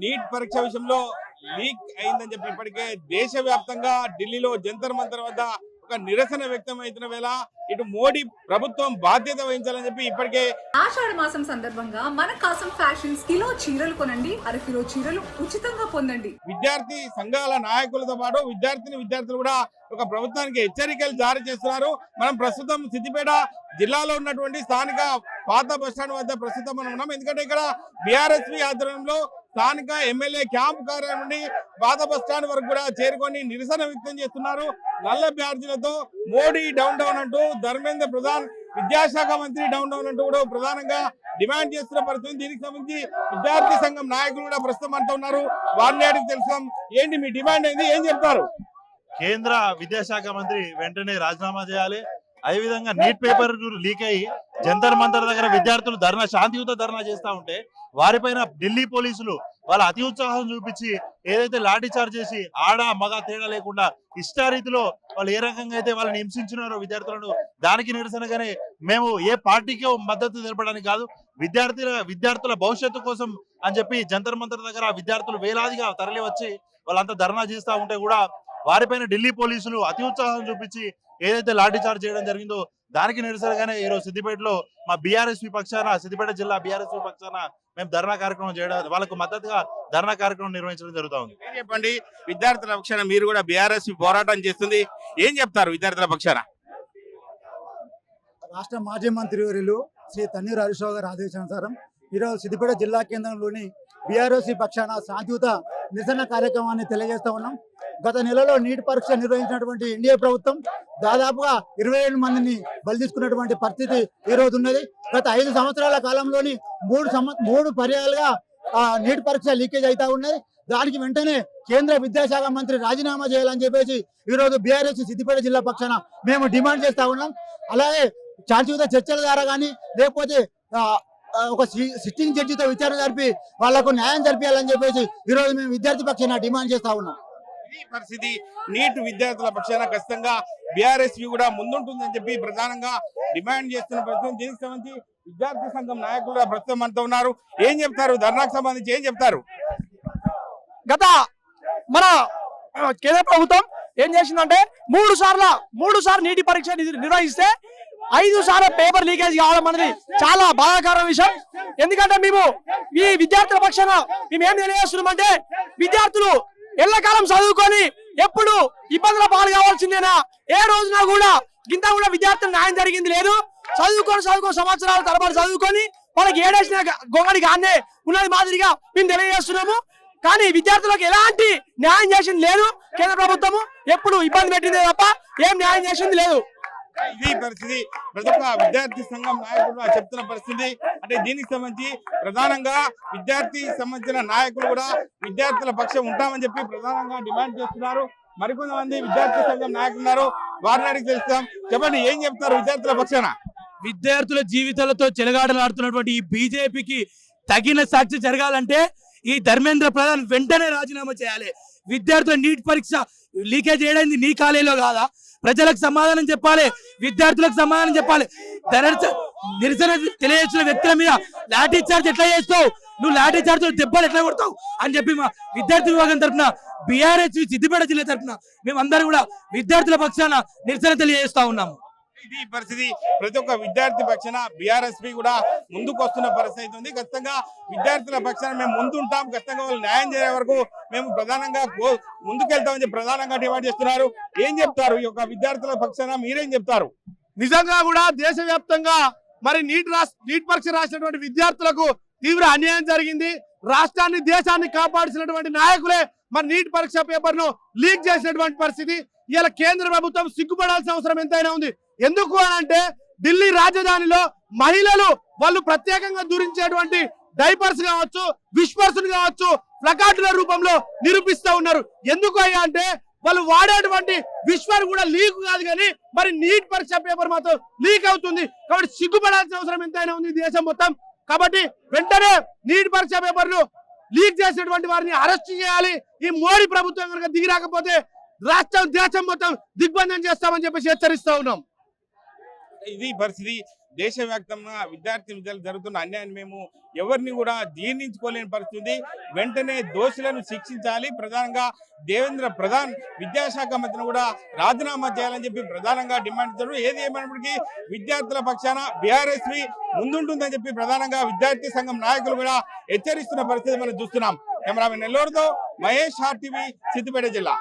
Neat పరీక్ష విషయంలో leak అయిందని చెప్పి ఇప్పటికే దేశవ్యాప్తంగా ఢిల్లీలో జంతర్ మంతర్ వద్ద ఒక నిరసన వ్యక్తం అవుతున్న వేళ ఇటు మోడీ ప్రభుత్వం బాధ్యత వహించాలని చెప్పి ఇప్పటికే ఆషాఢ మాసం సందర్భంగా మన కాసం ఫ్యాషన్స్ కిలో చీరలు కొనండి, అరకిలో చీరలు ఉచితంగా పొందండి. విద్యార్థి సంఘాల నాయకులతో పాటు విద్యార్థులు కూడా ఒక ప్రభుత్వానికి హెచ్చరికలు జారీ చేస్తున్నారు. మనం ప్రస్తుతం సిద్దిపేట జిల్లాలో ఉన్నటువంటి స్థానిక పాత బస్టాండ్ వద్ద ప్రస్తుతం మనం ఉన్నాం. ఎందుకంటే ఇక్కడ బీఆర్ఎస్పీ ఆధ్వర్యంలో స్థానిక ఎమ్మెల్యే క్యాంప్ కార్యాలయం నుండి పాత బస్టాండ్ వరకు కూడా చేరుకొని నిరసన వ్యక్తం చేస్తున్నారు. నల్ల బ్యాడ్జీలతో మోడీ డౌన్ డౌన్ అంటూ, ధర్మేంద్ర ప్రధాన్ విద్యాశాఖ మంత్రి డౌన్ డౌన్ అంటూ కూడా ప్రధానంగా డిమాండ్ చేస్తున్న పరిస్థితి. దీనికి సంబంధించి విద్యార్థి సంఘం నాయకులు కూడా ప్రస్తుతం అంటూ ఉన్నారు. వారిని అడిగి తెలుసుకుందాం, ఏంటి మీ డిమాండ్ ఏంది, ఏం చెప్తారు? కేంద్ర విద్యాశాఖ మంత్రి వెంటనే రాజీనామా చేయాలి. అదేవిధంగా నీట్ పేపర్ లీక్ అయ్యి జంతర్ మంతర్ దగ్గర విద్యార్థులు శాంతియుత ధర్నా చేస్తా ఉంటే వారిపైన ఢిల్లీ పోలీసులు వాళ్ళ అతి ఉత్సాహం చూపించి ఏదైతే లాఠీ చార్జ్ చేసి ఆడ మగ తేడా లేకుండా ఇష్టారీతిలో వాళ్ళు ఏ రకంగా అయితే వాళ్ళని హింసించున్నారో విద్యార్థులను, దానికి నిరసనగానే మేము ఏ పార్టీకి మద్దతు తెలపడానికి కాదు, విద్యార్థుల భవిష్యత్తు కోసం అని చెప్పి జంతర్ మంతర్ దగ్గర విద్యార్థులు వేలాదిగా తరలి వచ్చి వాళ్ళంతా ధర్నా చేస్తా ఉంటే కూడా వారిపైన ఢిల్లీ పోలీసులు అతి ఉత్సాహం చూపించి ఏదైతే లాఠీ చార్జ్ చేయడం జరిగిందో దానికి నిరసనగానే ఈరోజు సిద్దిపేటలో మా బీఆర్ఎస్పీ పక్షాన, సిద్దిపేట జిల్లా బీఆర్ఎస్పీ పక్షాన మేము ధర్నా కార్యక్రమం చేయడం, వాళ్ళకు మద్దతుగా ధర్నా కార్యక్రమం నిర్వహించడం జరుగుతూ ఉంది. చెప్పండి, విద్యార్థుల పక్షాన మీరు కూడా బీఆర్ఎస్పీ పోరాటం చేస్తుంది, ఏం చెప్తారు విద్యార్థుల పక్షాన? రాష్ట్ర మాజీ మంత్రివర్యులు శ్రీ తన్నీరు హరీష్ రావు గారి ఆదేశానుసారం ఈరోజు సిద్దిపేట జిల్లా కేంద్రంలోని బీఆర్ఎస్పీ పక్షాన శాంతియుత నిరసన కార్యక్రమాన్ని తెలియజేస్తా ఉన్నాం. గత నెలలో నీట్ పరీక్ష నిర్వహించినటువంటి ఎన్డీఏ ప్రభుత్వం దాదాపుగా 27 మందిని బలి తీసుకున్నటువంటి పరిస్థితి ఈ రోజు ఉన్నది. గత 5 సంవత్సరాల కాలంలోని 3 పర్యాలుగా నీట్ పరీక్ష లీకేజ్ అవుతా ఉన్నది. దానికి వెంటనే కేంద్ర విద్యాశాఖ మంత్రి రాజీనామా చేయాలని చెప్పేసి ఈ రోజు బీఆర్ఎస్ సిద్దిపేట జిల్లా పక్షాన మేము డిమాండ్ చేస్తా ఉన్నాం. అలాగే శాంతియుత చర్చల ద్వారా కానీ లేకపోతే ఒక సిట్టింగ్ జడ్జితో విచారణ జరిపి వాళ్లకు న్యాయం జరిపించాలని చెప్పేసి ఈ రోజు మేము విద్యార్థి పక్షాన డిమాండ్ చేస్తా ఉన్నాం. ఈ పరిస్థితి నీట్ విద్యార్థుల పక్షాన ఖచ్చితంగా బీఆర్ఎస్పీ కూడా ముందుంటుందని చెప్పి ప్రధానంగా డిమాండ్ చేస్తున్న పరిస్థితి. దీనికి సంబంధించి విద్యార్థి సంఘం నాయకులు ప్రస్తుతం అంటూ ఉన్నారు. ఏం చెప్తారు? ధర్నాకు సంబంధించి ఏం చెప్తారు? గత మన కేంద్ర ప్రభుత్వం ఏం చేసిందంటే మూడు సార్లు నీటి పరీక్ష నిర్వహిస్తే 5 సార్లు పేపర్ లీకేజ్ కావడం అనేది చాలా బాధాకరమైన విషయం. ఎందుకంటే మేము ఈ విద్యార్థుల పక్షాన మేము ఏం తెలియజేస్తున్నామంటే విద్యార్థులు ఎల్లకాలం చదువుకొని ఎప్పుడు ఇబ్బందుల పాలు కావాల్సిందేనా, ఏ రోజున కూడా గింత కూడా విద్యార్థులు న్యాయం జరిగింది లేదు. చదువుకొని సంవత్సరాల తరబడి చదువుకొని వాళ్ళకి ఏడేసిన గొంగడి గానే ఉన్నది మాదిరిగా మేము తెలియజేస్తున్నాము. కానీ విద్యార్థులకు ఎలాంటి న్యాయం చేసింది లేదు. కేంద్ర ప్రభుత్వము ఎప్పుడు ఇబ్బంది పెట్టిందే తప్ప ఏం న్యాయం చేసింది లేదు. ఇది పరిస్థితి. ప్రతి ఒక్క విద్యార్థి సంఘం నాయకులు చెప్తున్న పరిస్థితి. అంటే దీనికి సంబంధించి ప్రధానంగా విద్యార్థి సంబంధించిన నాయకులు కూడా విద్యార్థుల పక్షం ఉంటామని చెప్పి ప్రధానంగా డిమాండ్ చేస్తున్నారు. మరికొంతమంది విద్యార్థి సంఘం నాయకులు ఉన్నారు, వారిని అడిగి తెలుస్తాం. చెప్పండి, ఏం చెప్తారు విద్యార్థుల పక్షాన? విద్యార్థుల జీవితాలతో చెలగాటలాడుతున్నటువంటి ఈ బీజేపీకి తగిన సాక్షి జరగాలంటే ఈ ధర్మేంద్ర ప్రధాన్ వెంటనే రాజీనామా చేయాలి. విద్యార్థుల నీట్ పరీక్ష లీకేజ్ చేయడానికి నీ కాలేజీలో కాదా? ప్రజలకు సమాధానం చెప్పాలి, విద్యార్థులకు సమాధానం చెప్పాలి. నిరసన తెలియజేసిన వ్యక్తుల మీద లాఠీ చార్జ్ ఎట్లా చేస్తావు, నువ్వు లాఠీ చార్జ్ దెబ్బలు ఎట్లా కొడతావు అని చెప్పి మా విద్యార్థి విభాగం తరఫున బీఆర్ఎస్ సిద్దిపేట జిల్లా తరఫున మేమందరం కూడా విద్యార్థుల పక్షాన నిరసన తెలియజేస్తా ఉన్నాము. ఇది పరిస్థితి. ప్రతి ఒక్క విద్యార్థి పక్షాన బీఆర్ఎస్పీ కూడా ముందుకు వస్తున్న పరిస్థితి ఉంది. ఖచ్చితంగా విద్యార్థుల పక్షాన మేము ముందుంటాం, ఖచ్చితంగా వాళ్ళు న్యాయం చేసే వరకు మేము ప్రధానంగా ముందుకెళ్తామని చెప్పి ప్రధానంగా డిమాండ్ చేస్తున్నారు. ఏం చెప్తారు ఈ యొక్క విద్యార్థుల పక్షాన, మీరేం చెప్తారు? నిజంగా కూడా దేశవ్యాప్తంగా మరి నీట్ పరీక్ష రాసినటువంటి విద్యార్థులకు తీవ్ర అన్యాయం జరిగింది. రాష్ట్రాన్ని దేశాన్ని కాపాడుతున్నటువంటి నాయకులే మరి నీట్ పరీక్ష పేపర్ ను లీక్ చేసినటువంటి పరిస్థితి. ఇలా కేంద్ర ప్రభుత్వం సిగ్గుపడాల్సిన అవసరం ఎంతైనా ఉంది. ఎందుకు అని అంటే ఢిల్లీ రాజధానిలో మహిళలు వాళ్ళు ప్రత్యేకంగా ధరించేటువంటి డైపర్స్ కావచ్చు, విస్పర్స్ కావచ్చు, ప్లకార్డుల రూపంలో నిరూపిస్తూ ఉన్నారు. ఎందుకు అయ్యా అంటే వాళ్ళు వాడేటువంటి విస్పర్ కూడా లీక్ కాదు, కానీ మరి నీట్ పరీక్ష పేపర్ మాత్రం లీక్ అవుతుంది. కాబట్టి సిగ్గుపడాల్సిన అవసరం ఎంతైనా ఉంది దేశం మొత్తం. కాబట్టి వెంటనే నీట్ పరీక్ష పేపర్ ను లీక్ చేసినటువంటి వారిని అరెస్ట్ చేయాలి. ఈ మోడీ ప్రభుత్వం కనుక దిగి రాకపోతే రాష్ట్రం దేశం మొత్తం దిగ్బంధం చేస్తామని చెప్పేసి హెచ్చరిస్తా ఉన్నాం. ఇది పరిస్థితి. దేశవ్యాప్తంగా విద్యార్థులు జరుగుతున్న అన్యాయాన్ని మేము ఎవరిని కూడా జీర్ణించుకోలేని పరిస్థితి. వెంటనే దోషులను శిక్షించాలి. ప్రధానంగా దేవేంద్ర ప్రధాన్ విద్యాశాఖ మంత్రిని కూడా రాజీనామా చేయాలని చెప్పి ప్రధానంగా డిమాండ్ చేశారు. ఏది ఏమైనప్పటికీ విద్యార్థుల పక్షాన బీఆర్ఎస్వి ముందుంటుందని చెప్పి ప్రధానంగా విద్యార్థి సంఘం నాయకులు కూడా హెచ్చరిస్తున్న పరిస్థితి మనం చూస్తున్నాం. కెమెరామెన్ నెల్లూరుతో మహేష్, RTV, సిద్దిపేట జిల్లా.